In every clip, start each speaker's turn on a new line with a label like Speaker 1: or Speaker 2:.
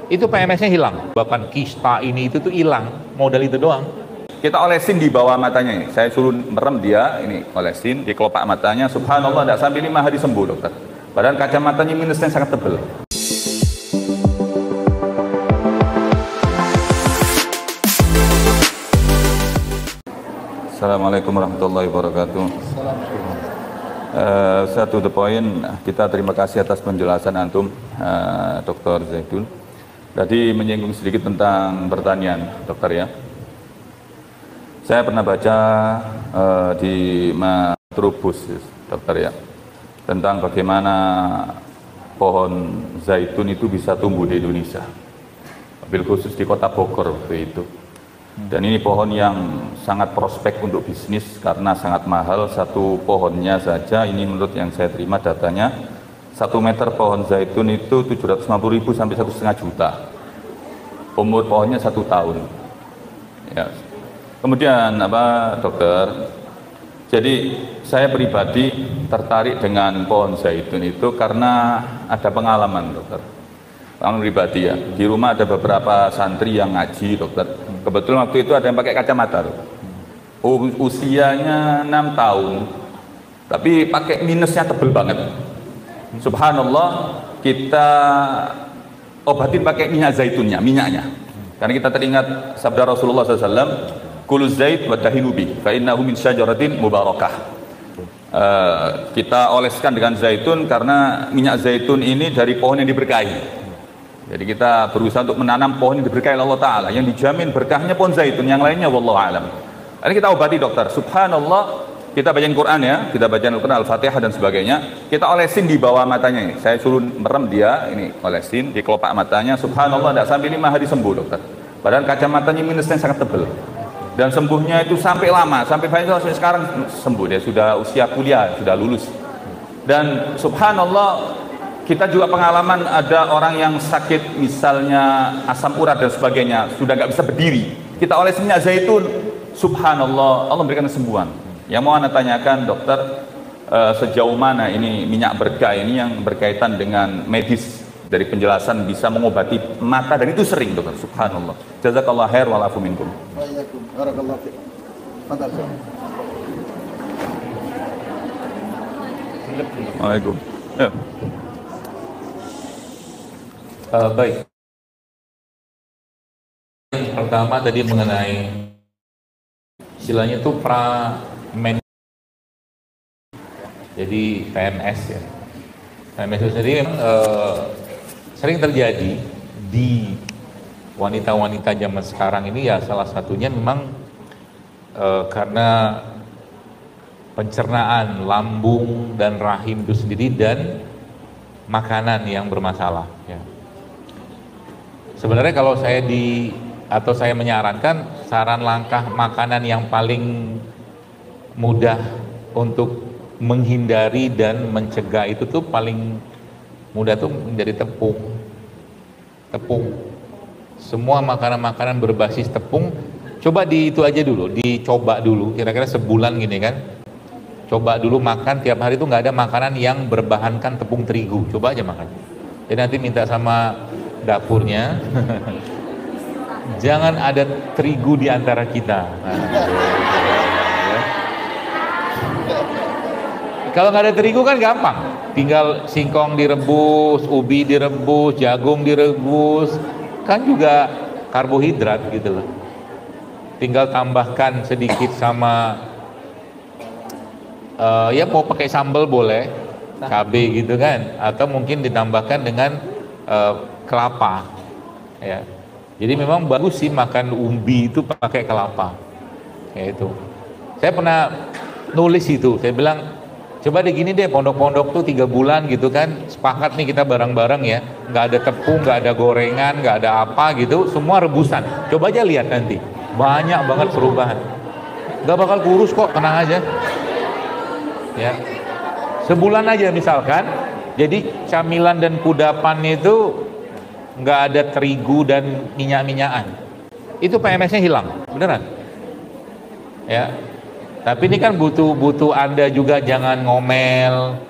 Speaker 1: itu PMS-nya hilang. Bahkan kista ini itu tuh hilang, modal itu doang.
Speaker 2: Kita olesin di bawah matanya ini. Saya suruh merem dia, ini olesin di kelopak matanya. Subhanallah, tidak sampai 5 hari sembuh, dokter. Padahal kacamatanya minusnya sangat tebal. Assalamualaikum warahmatullahi wabarakatuh. To the point, kita terima kasih atas penjelasan antum, Dr. Zaidun. Tadi menyinggung sedikit tentang pertanian, dokter ya. Saya pernah baca di Matrubus, dokter ya, tentang bagaimana pohon zaitun itu bisa tumbuh di Indonesia, mobil khusus di kota Bogor waktu itu. Dan ini pohon yang sangat prospek untuk bisnis karena sangat mahal. Satu pohonnya saja, ini menurut yang saya terima datanya, 1 meter pohon zaitun itu 750.000 sampai 1,5 juta. Umur pohonnya 1 tahun. Ya. Kemudian apa, dokter? Jadi saya pribadi tertarik dengan pohon zaitun itu karena ada pengalaman, dokter. Pengalaman pribadi ya. Di rumah ada beberapa santri yang ngaji, dokter. Kebetulan waktu itu ada yang pakai kacamata, dokter. Usianya 6 tahun, tapi pakai minusnya tebel banget. Subhanallah, kita obatin pakai minyak zaitunnya, minyaknya. Karena kita teringat sabda Rasulullah SAW, Kulu zait wa dahinu bi fa innahu min syajaratin mubarakah. Kita oleskan dengan zaitun karena minyak zaitun ini dari pohon yang diberkahi. Jadi kita berusaha untuk menanam pohon yang diberkahi Allah Ta'ala, yang dijamin berkahnya pohon zaitun, yang lainnya wallahu alam. Ini kita obati, dokter. Subhanallah, kita bacain Quran ya, kita bacain Al-Quran, Al-Fatihah dan sebagainya. Kita olesin di bawah matanya ini. Saya suruh merem dia, ini olesin di kelopak matanya. Subhanallah, tidak sampai 5 hari sembuh, dokter. Padahal kacamatanya minusnya sangat tebal. Dan sembuhnya itu sampai lama, sampai sekarang sembuh. Dia sudah usia kuliah, sudah lulus. Dan subhanallah, kita juga pengalaman ada orang yang sakit, misalnya asam urat dan sebagainya, sudah nggak bisa berdiri. Kita oleh minyak zaitun, subhanallah, Allah memberikan kesembuhan. Yang mau anda tanyakan, dokter, sejauh mana ini minyak berkah ini yang berkaitan dengan medis, dari penjelasan bisa mengobati mata, dan itu sering, dokter. Subhanallah. Jazakallah khair wa lafu minkum.
Speaker 3: Barakallahu fiik.
Speaker 2: Waalaikumsalam. Ya.
Speaker 1: Baik. Yang pertama tadi mengenai istilahnya itu pramen, jadi PMS ya. PMS itu sendiri sering terjadi di wanita-wanita zaman sekarang ini ya. Salah satunya memang karena pencernaan lambung dan rahim itu sendiri dan makanan yang bermasalah ya. Sebenarnya kalau saya saya menyarankan, saran langkah makanan yang paling mudah untuk menghindari dan mencegah itu tuh paling mudah tuh menjadi tepung. Semua makanan-makanan berbasis tepung, coba itu aja dulu, dicoba dulu, kira-kira sebulan gini kan. Coba dulu makan tiap hari itu nggak ada makanan yang berbahankan tepung terigu, coba aja makan. Jadi nanti minta sama dapurnya, jangan ada terigu di antara kita. Kalau nggak ada terigu kan gampang, tinggal singkong direbus, ubi direbus, jagung direbus, kan juga karbohidrat gitu loh. Tinggal tambahkan sedikit sama ya mau pakai sambal boleh, cabai gitu kan, atau mungkin ditambahkan dengan kelapa ya. Jadi memang bagus sih makan umbi itu pakai kelapa kayak itu. Saya pernah nulis itu, saya bilang coba deh gini deh, pondok-pondok tuh 3 bulan gitu kan, sepakat nih kita bareng-bareng ya, nggak ada tepung, nggak ada gorengan, nggak ada apa gitu, semua rebusan. Coba aja lihat nanti, banyak banget perubahan. Nggak bakal kurus kok, tenang aja ya. Sebulan aja misalkan, jadi camilan dan kudapan itu nggak ada terigu dan minyak-minyakan, itu PMS-nya hilang, beneran ya. Tapi ini kan butuh Anda juga jangan ngomel,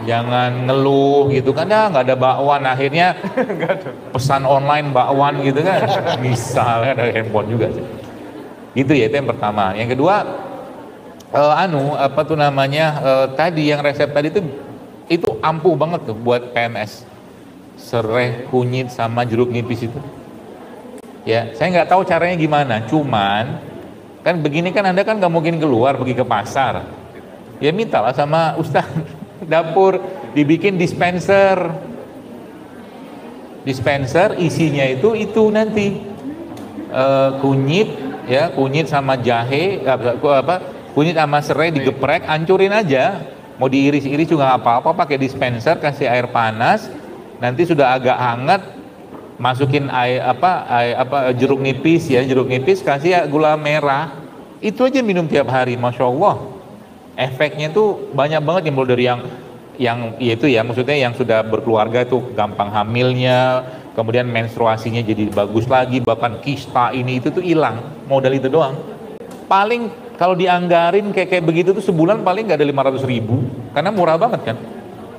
Speaker 1: Jangan ngeluh gitu kan, ya nggak ada bakwan, akhirnya pesan online bakwan gitu kan, misalnya dari handphone juga sih. Gitu ya, itu yang pertama. Yang kedua, apa tuh namanya, tadi yang resep tadi itu ampuh banget tuh buat PMS, serai, kunyit sama jeruk nipis itu. Ya, saya nggak tahu caranya gimana, cuman kan begini kan Anda kan nggak mungkin keluar pergi ke pasar, ya mintalah sama Ustaz dapur dibikin dispenser isinya itu nanti kunyit, ya kunyit sama jahe, kunyit sama serai digeprek, hancurin aja, mau diiris-iris juga nggak apa-apa, pakai dispenser, kasih air panas, nanti sudah agak hangat masukin jeruk nipis, kasih gula merah, itu aja minum tiap hari, masya Allah. Efeknya tuh banyak banget, yang mulai dari yang itu ya, maksudnya yang sudah berkeluarga tuh gampang hamilnya, kemudian menstruasinya jadi bagus lagi, bahkan kista ini itu tuh hilang, modal itu doang. Paling kalau dianggarin kayak begitu tuh sebulan paling nggak ada 500.000, karena murah banget kan,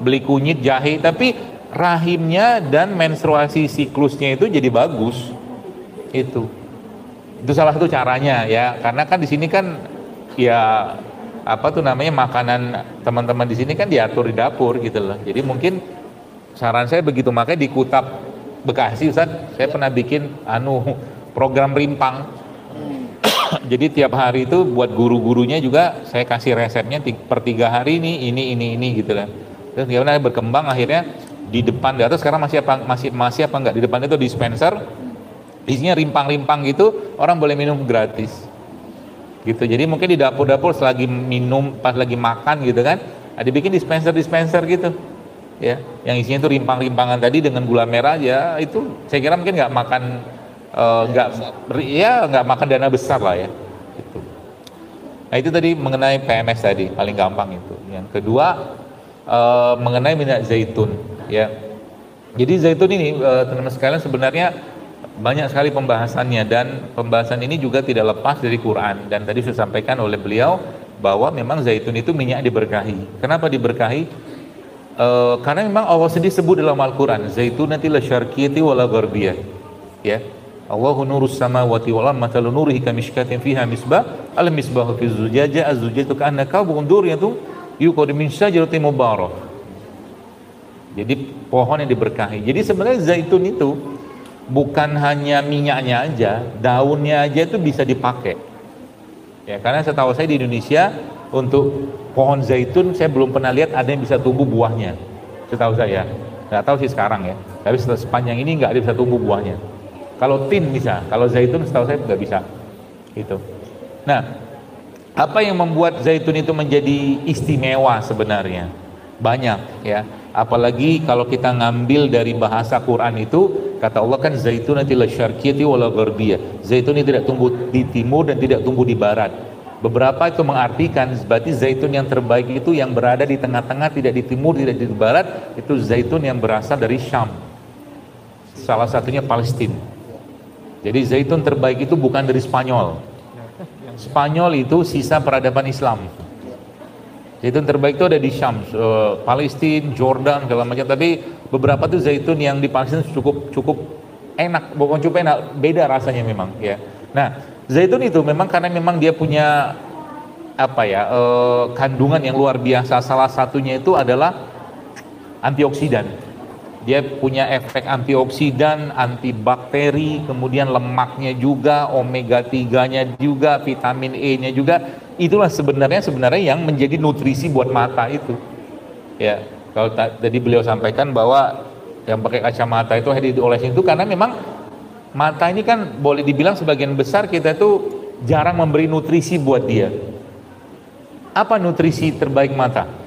Speaker 1: beli kunyit, jahe, tapi rahimnya dan menstruasi siklusnya itu jadi bagus. Itu salah satu caranya ya, karena kan di sini kan ya apa tuh namanya, makanan teman-teman di sini kan diatur di dapur gitu loh. Jadi mungkin saran saya begitu, makanya di Kutab Bekasi Ustaz, saya pernah bikin program rimpang. Jadi tiap hari itu buat guru-gurunya juga saya kasih resepnya per 3 hari ini gitu lah. Terus gimana berkembang, akhirnya di depan, di atas sekarang masih apa enggak, di depan itu dispenser isinya rimpang-rimpang gitu, orang boleh minum gratis. Gitu. Jadi mungkin di dapur-dapur selagi minum, pas lagi makan gitu kan, ada bikin dispenser gitu ya, yang isinya itu rimpang-rimpangan tadi dengan gula merah ya. Itu saya kira mungkin nggak makan dana besar lah ya gitu. Nah itu tadi mengenai PMS tadi, paling gampang itu. Yang kedua, mengenai minyak zaitun ya. Jadi zaitun ini teman-teman sekalian sebenarnya banyak sekali pembahasannya, dan pembahasan ini juga tidak lepas dari Quran, dan tadi sudah sampaikan oleh beliau bahwa memang zaitun itu minyak diberkahi. Kenapa diberkahi? Karena memang Allah sendiri sebut dalam Al-Quran, zaitun nanti la syarqiyati wala gharbiyah ya. Allahu nurus samawati wal ardi mathalu nurihi kamishkatin fiha misbah al misbahu fi zujajah az-zujajatu ka'anna kabun duriyatun yuqad min syajaratin mubarak. Jadi pohon yang diberkahi. Jadi sebenarnya zaitun itu bukan hanya minyaknya aja, daunnya aja itu bisa dipakai. Ya, karena setahu saya di Indonesia untuk pohon zaitun saya belum pernah lihat ada yang bisa tumbuh buahnya. Setahu saya, nggak tahu sih sekarang ya. Tapi sepanjang ini nggak ada bisa tumbuh buahnya. Kalau tin bisa, kalau zaitun setahu saya nggak bisa. Itu. Nah, apa yang membuat zaitun itu menjadi istimewa sebenarnya? Banyak ya. Apalagi kalau kita ngambil dari bahasa Quran itu, kata Allah kan zaitun nanti la syarqiyati wala gharbiyah. Zaitun ini tidak tumbuh di timur dan tidak tumbuh di barat. Beberapa itu mengartikan berarti zaitun yang terbaik itu yang berada di tengah-tengah, tidak di timur, tidak di barat, itu zaitun yang berasal dari Syam. Salah satunya Palestina. Jadi zaitun terbaik itu bukan dari Spanyol. Spanyol itu sisa peradaban Islam. Zaitun terbaik itu ada di Syam, Palestina, Jordan, segala macam. Tapi beberapa tuh zaitun yang di Palestina cukup enak, bukan cukup enak, beda rasanya memang ya. Nah, zaitun itu memang karena memang dia punya kandungan yang luar biasa. Salah satunya itu adalah antioksidan. Dia punya efek antioksidan, antibakteri, kemudian lemaknya juga, omega 3-nya juga, vitamin E-nya juga. Itulah sebenarnya yang menjadi nutrisi buat mata itu. Ya, kalau tadi beliau sampaikan bahwa yang pakai kacamata itu harus diolesin itu karena memang mata ini kan boleh dibilang sebagian besar kita itu jarang memberi nutrisi buat dia. Apa nutrisi terbaik mata?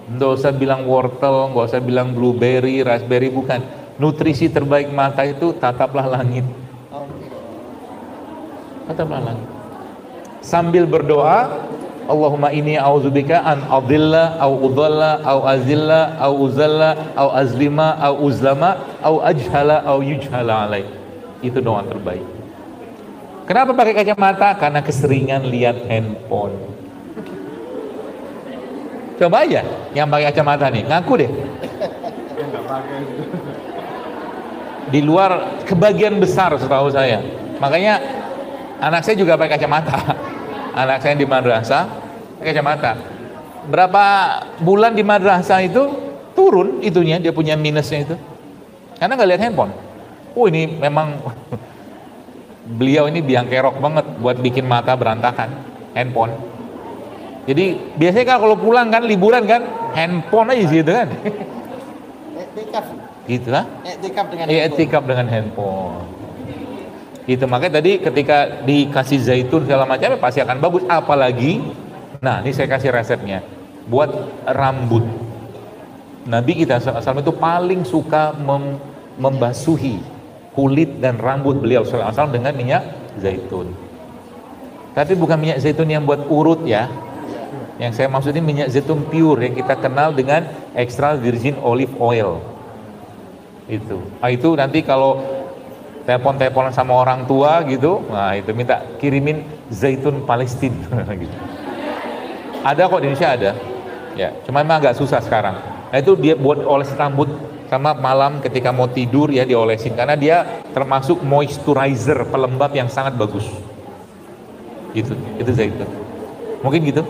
Speaker 1: Nggak usah bilang wortel, nggak usah bilang blueberry, raspberry, bukan. Nutrisi terbaik mata itu tataplah langit. Tataplah langit. Sambil berdoa, Allahumma inni a'udzubika an adilla au udalla au azilla au uzalla au azlima au uzlama au ajhala au yujhala alai. Itu doa terbaik. Kenapa pakai kacamata? Karena keseringan lihat handphone. Coba aja yang pakai kacamata nih, ngaku deh. Di luar kebagian besar setahu saya. Makanya anak saya juga pakai kacamata. Anak saya di madrasah pakai kacamata. Berapa bulan di madrasah itu turun itunya, dia punya minusnya itu. Karena nggak lihat handphone. Oh ini memang beliau ini biang kerok banget buat bikin mata berantakan, handphone. Jadi biasanya kan kalau pulang kan liburan kan handphone aja gitu kan.
Speaker 3: Etikaf.
Speaker 1: Gitu lah.
Speaker 3: Etikaf dengan
Speaker 1: Iya,
Speaker 3: handphone.
Speaker 1: etikaf dengan handphone. Gitu, makanya tadi ketika dikasih zaitun segala macamnya pasti akan bagus. Apalagi, nah ini saya kasih resepnya buat rambut. Nabi kita SAW itu paling suka membasuhi kulit dan rambut beliau SAW dengan minyak zaitun. Tapi bukan minyak zaitun yang buat urut ya. Yang saya maksud ini minyak zaitun pure yang kita kenal dengan extra virgin olive oil. Itu nanti kalau telepon-teleponan sama orang tua gitu, nah itu minta kirimin zaitun Palestina gitu. Ada kok di Indonesia ada. Ya, cuma memang agak susah sekarang. Nah itu dia buat oles rambut sama malam ketika mau tidur ya diolesin karena dia termasuk moisturizer, pelembab yang sangat bagus. Itu zaitun. Mungkin gitu.